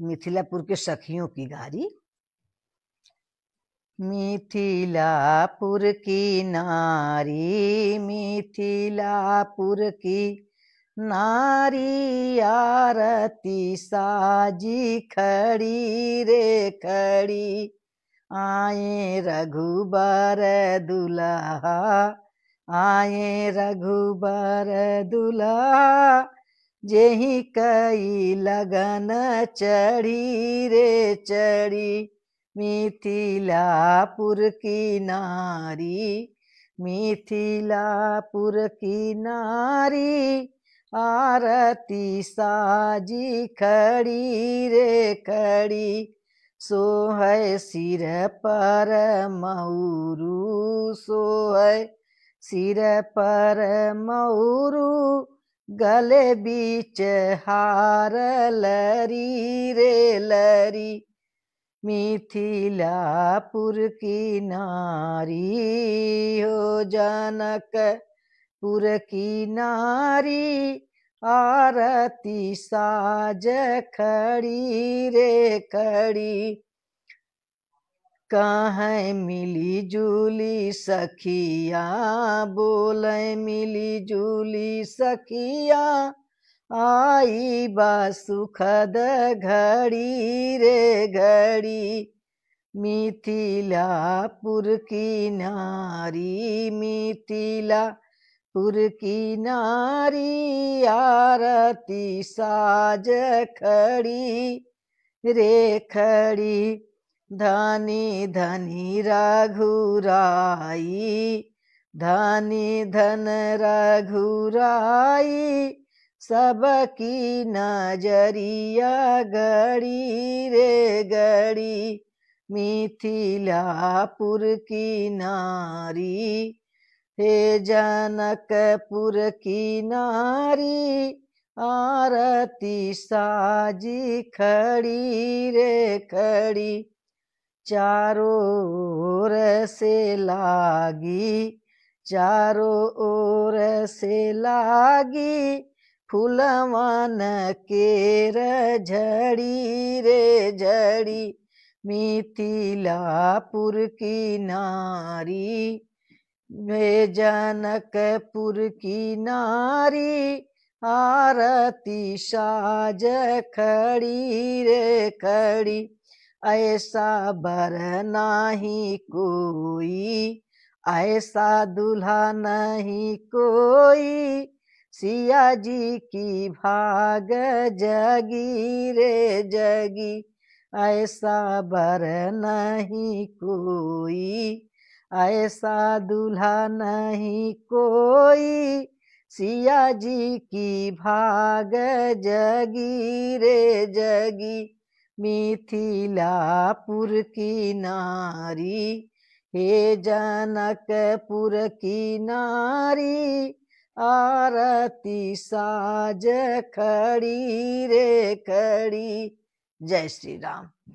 मिथिलापुर के सखियों की गारी। मिथिलापुर की नारी, मिथिलापुर की नारी, आरती साजी खड़ी रे खड़ी। आए रघुबर दुल्हा, आए रघुबर दुल्हा, जेहि कई लगन चढ़ी रे चढ़ी। मिथिलापुर की नारी, मिथिलापुर की नारी, आरती साजी खड़ी रे खड़ी। सोहै सिर पर मऊरू, सोहै सिर पर मऊरू, गले बीच हार लरी रे लरी। मिथिलापुर की नारी हो जनकपुर की नारी, आरती साज खड़ी रे खड़ी। कहाँ मिली जुली सखिया, बोले मिली जुली सखिया, आई बा सुखद घड़ी रे घड़ी। मिथिलापुर की नारी, मिथिलापुर की नारी, आरती साज खड़ी रे खड़ी। धनी धनी रघुराई, धनी धन रघुराई, सबकी नजरिया गड़ी रे गड़ी। मिथिलापुर की नारी, हे जनकपुर की नारी, आरती साजी खड़ी रे खड़ी। चारों ओर से लागी, चारों ओर से लागी, फूलवन केर झड़ी रे झड़ी। मिथिलापुर की नारी, वे जनकपुर की नारी, आरती साज खड़ी रे खड़ी। ऐसा बर नाही कोई, ऐसा दूल्हा नहीं कोई, सिया जी की भाग जगी रे जगी। ऐसा बर नहीं कोई, ऐसा दूल्हा नहीं कोई, सिया जी की भाग जगी रे जगी। मिथिलापुर की नारी, हे जनकपुर की नारी, आरती साज खड़ी रे खड़ी। जय श्री राम।